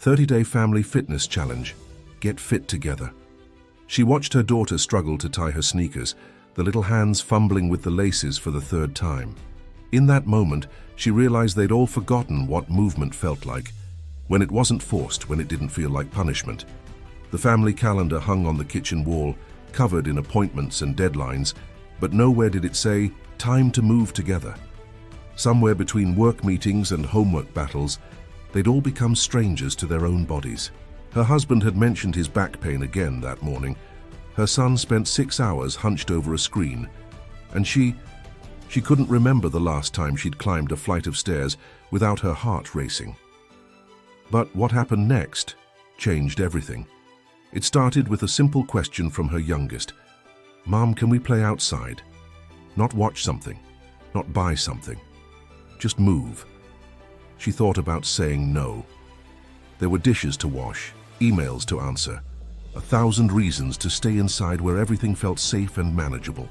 30-day family fitness challenge. Get fit together. She watched her daughter struggle to tie her sneakers, the little hands fumbling with the laces for the third time. In that moment, she realized they'd all forgotten what movement felt like, when it wasn't forced, when it didn't feel like punishment. The family calendar hung on the kitchen wall, covered in appointments and deadlines, but nowhere did it say, "Time to move together." Somewhere between work meetings and homework battles, they'd all become strangers to their own bodies. Her husband had mentioned his back pain again that morning. Her son spent 6 hours hunched over a screen, and she couldn't remember the last time she'd climbed a flight of stairs without her heart racing. But what happened next changed everything. It started with a simple question from her youngest. "Mom, can we play outside? Not watch something, not buy something. Just move." She thought about saying no. There were dishes to wash, emails to answer, 1,000 reasons to stay inside where everything felt safe and manageable.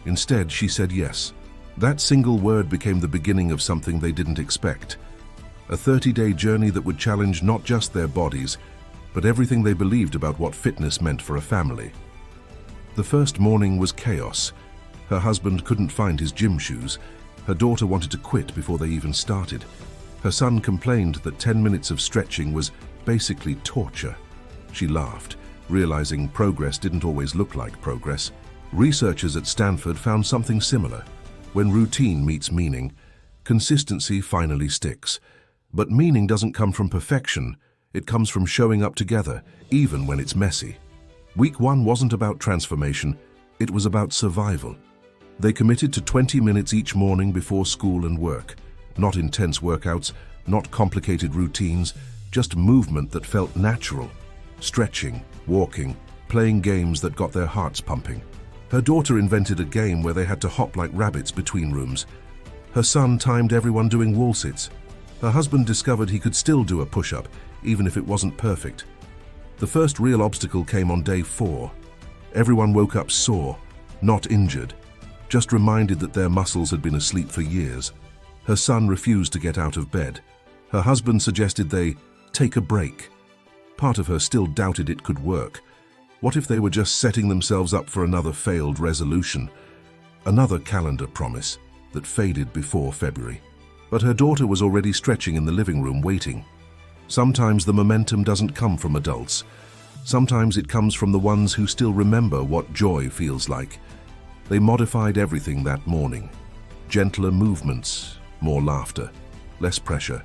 Instead, she said yes. That single word became the beginning of something they didn't expect. A 30-day journey that would challenge not just their bodies, but everything they believed about what fitness meant for a family. The first morning was chaos. Her husband couldn't find his gym shoes. Her daughter wanted to quit before they even started. Her son complained that 10 minutes of stretching was basically torture. She laughed, realizing progress didn't always look like progress. Researchers at Stanford found something similar. When routine meets meaning, consistency finally sticks. But meaning doesn't come from perfection. It comes from showing up together, even when it's messy. Week 1 wasn't about transformation, it was about survival. They committed to 20 minutes each morning before school and work. Not intense workouts, not complicated routines, just movement that felt natural. Stretching, walking, playing games that got their hearts pumping. Her daughter invented a game where they had to hop like rabbits between rooms. Her son timed everyone doing wall sits. Her husband discovered he could still do a push-up, even if it wasn't perfect. The first real obstacle came on day 4. Everyone woke up sore, not injured, just reminded that their muscles had been asleep for years. Her son refused to get out of bed. Her husband suggested they take a break. Part of her still doubted it could work. What if they were just setting themselves up for another failed resolution? Another calendar promise that faded before February. But her daughter was already stretching in the living room waiting. Sometimes the momentum doesn't come from adults. Sometimes it comes from the ones who still remember what joy feels like. They modified everything that morning. Gentler movements, more laughter, less pressure,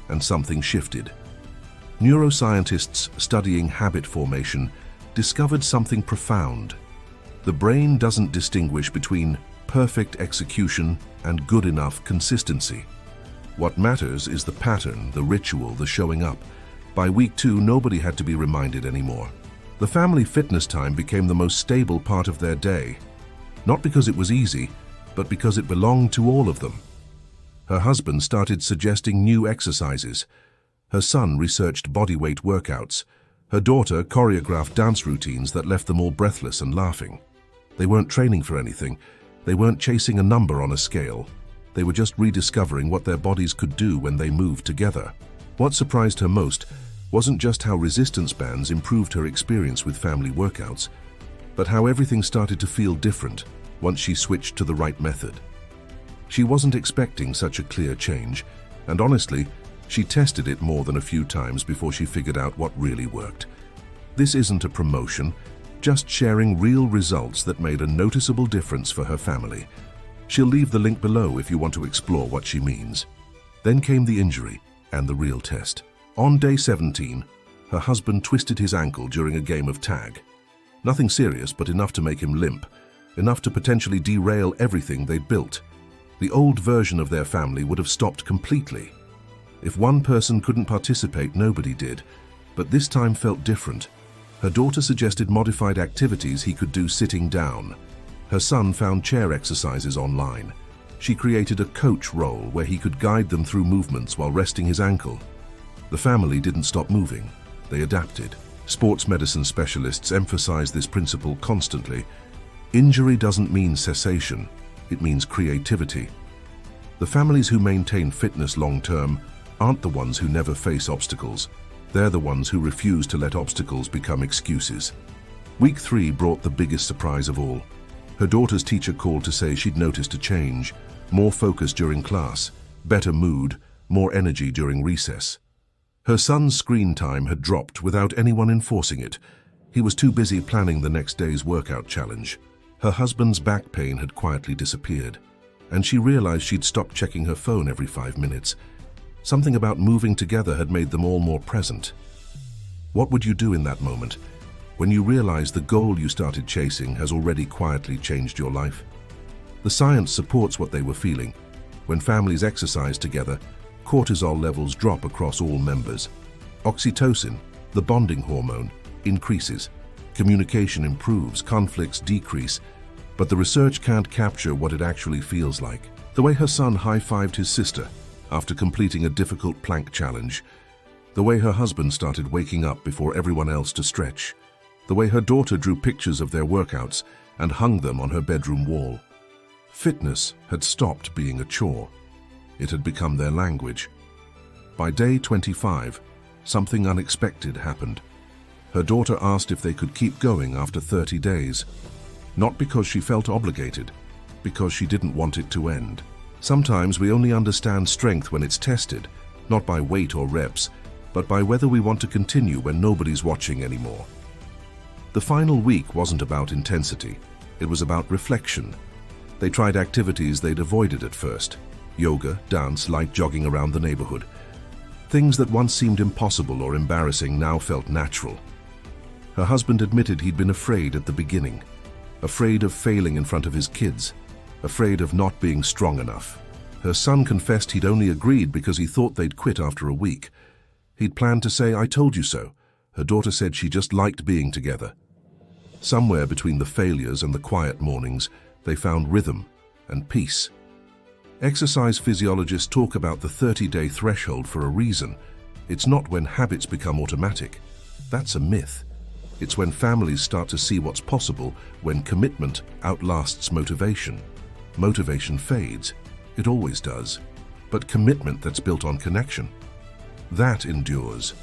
and something shifted. Neuroscientists studying habit formation discovered something profound. The brain doesn't distinguish between perfect execution and good enough consistency. What matters is the pattern, the ritual, the showing up. By week 2, nobody had to be reminded anymore. The family fitness time became the most stable part of their day. Not because it was easy, but because it belonged to all of them. Her husband started suggesting new exercises. Her son researched bodyweight workouts. Her daughter choreographed dance routines that left them all breathless and laughing. They weren't training for anything. They weren't chasing a number on a scale. They were just rediscovering what their bodies could do when they moved together. What surprised her most wasn't just how resistance bands improved her experience with family workouts, but how everything started to feel different once she switched to the right method. She wasn't expecting such a clear change, and honestly, she tested it more than a few times before she figured out what really worked. This isn't a promotion, just sharing real results that made a noticeable difference for her family. She'll leave the link below if you want to explore what she means. Then came the injury and the real test. On day 17, her husband twisted his ankle during a game of tag. Nothing serious, but enough to make him limp, enough to potentially derail everything they'd built. The old version of their family would have stopped completely. If one person couldn't participate, nobody did, but this time felt different. Her daughter suggested modified activities he could do sitting down. Her son found chair exercises online. She created a coach role where he could guide them through movements while resting his ankle. The family didn't stop moving. They adapted. Sports medicine specialists emphasize this principle constantly. Injury doesn't mean cessation, it means creativity. The families who maintain fitness long-term aren't the ones who never face obstacles. They're the ones who refuse to let obstacles become excuses. Week 3 brought the biggest surprise of all. Her daughter's teacher called to say she'd noticed a change: more focus during class, better mood, more energy during recess. Her son's screen time had dropped without anyone enforcing it. He was too busy planning the next day's workout challenge. Her husband's back pain had quietly disappeared, and she realized she'd stopped checking her phone every 5 minutes. Something about moving together had made them all more present. What would you do in that moment, when you realize the goal you started chasing has already quietly changed your life? The science supports what they were feeling. When families exercise together, cortisol levels drop across all members. Oxytocin, the bonding hormone, increases. Communication improves, conflicts decrease, but the research can't capture what it actually feels like. The way her son high-fived his sister after completing a difficult plank challenge, the way her husband started waking up before everyone else to stretch, the way her daughter drew pictures of their workouts and hung them on her bedroom wall. Fitness had stopped being a chore. It had become their language. By day 25, something unexpected happened. Her daughter asked if they could keep going after 30 days. Not because she felt obligated, because she didn't want it to end. Sometimes we only understand strength when it's tested, not by weight or reps, but by whether we want to continue when nobody's watching anymore. The final week wasn't about intensity. It was about reflection. They tried activities they'd avoided at first: yoga, dance, light jogging around the neighborhood. Things that once seemed impossible or embarrassing now felt natural. Her husband admitted he'd been afraid at the beginning, afraid of failing in front of his kids, afraid of not being strong enough. Her son confessed he'd only agreed because he thought they'd quit after a week. He'd planned to say, "I told you so." Her daughter said she just liked being together. Somewhere between the failures and the quiet mornings, they found rhythm and peace. Exercise physiologists talk about the 30-day threshold for a reason. It's not when habits become automatic. That's a myth. It's when families start to see what's possible, when commitment outlasts motivation. Motivation fades. It always does. But commitment that's built on connection, that endures.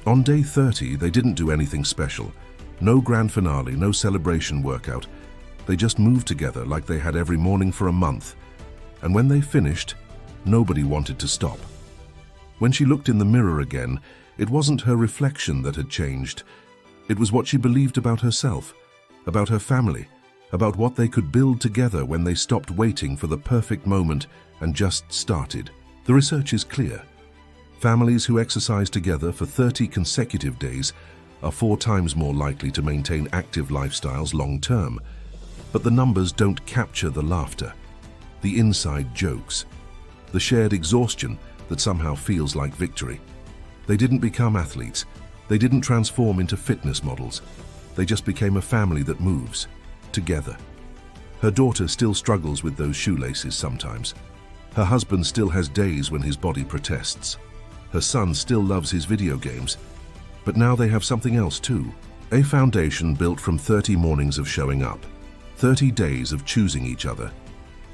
On day 30, they didn't do anything special. No grand finale, no celebration workout. They just moved together like they had every morning for a month. And when they finished, nobody wanted to stop. When she looked in the mirror again, it wasn't her reflection that had changed. It was what she believed about herself, about her family, about what they could build together when they stopped waiting for the perfect moment and just started. The research is clear. Families who exercise together for 30 consecutive days are 4 times more likely to maintain active lifestyles long term. But the numbers don't capture the laughter, the inside jokes, the shared exhaustion that somehow feels like victory. They didn't become athletes. They didn't transform into fitness models. They just became a family that moves together. Her daughter still struggles with those shoelaces sometimes. Her husband still has days when his body protests. Her son still loves his video games. But now they have something else too. A foundation built from 30 mornings of showing up, 30 days of choosing each other,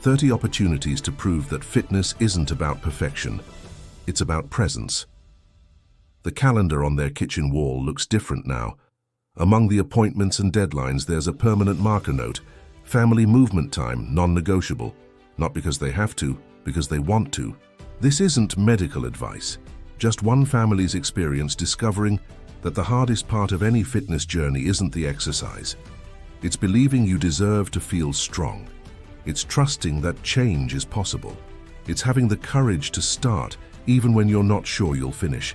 30 opportunities to prove that fitness isn't about perfection. It's about presence. The calendar on their kitchen wall looks different now. Among the appointments and deadlines, there's a permanent marker note: family movement time, non-negotiable. Not because they have to, because they want to. This isn't medical advice, just one family's experience discovering that the hardest part of any fitness journey isn't the exercise. It's believing you deserve to feel strong. It's trusting that change is possible. It's having the courage to start even when you're not sure you'll finish.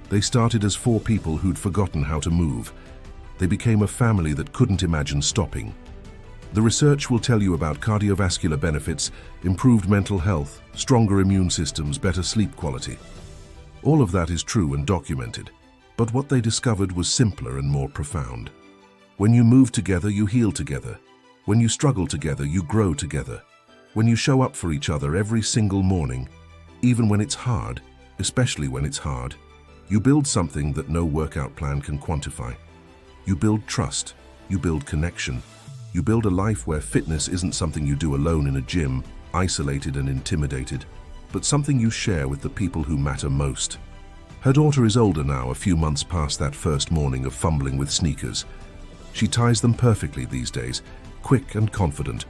They started as 4 people who'd forgotten how to move. They became a family that couldn't imagine stopping. The research will tell you about cardiovascular benefits, improved mental health, stronger immune systems, better sleep quality. All of that is true and documented, but what they discovered was simpler and more profound. When you move together, you heal together. When you struggle together, you grow together. When you show up for each other every single morning, even when it's hard, especially when it's hard, you build something that no workout plan can quantify. You build trust, you build connection, you build a life where fitness isn't something you do alone in a gym, isolated and intimidated, but something you share with the people who matter most. Her daughter is older now, a few months past that first morning of fumbling with sneakers. She ties them perfectly these days, quick and confident.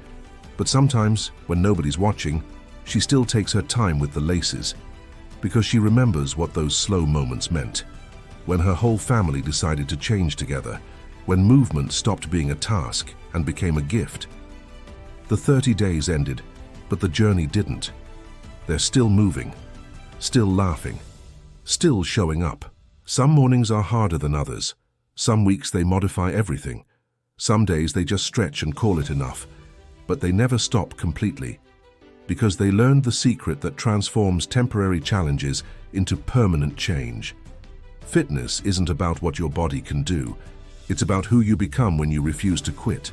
But sometimes, when nobody's watching, she still takes her time with the laces, because she remembers what those slow moments meant. When her whole family decided to change together, when movement stopped being a task and became a gift. The 30 days ended, but the journey didn't. They're still moving, still laughing, still showing up. Some mornings are harder than others. Some weeks they modify everything. Some days they just stretch and call it enough. But they never stop completely, because they learned the secret that transforms temporary challenges into permanent change. Fitness isn't about what your body can do. It's about who you become when you refuse to quit.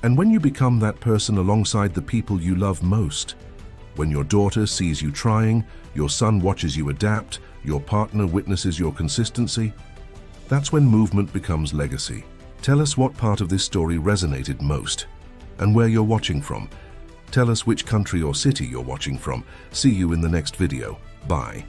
And when you become that person alongside the people you love most. When your daughter sees you trying, your son watches you adapt, your partner witnesses your consistency, that's when movement becomes legacy. Tell us what part of this story resonated most and where you're watching from. Tell us which country or city you're watching from. See you in the next video. Bye.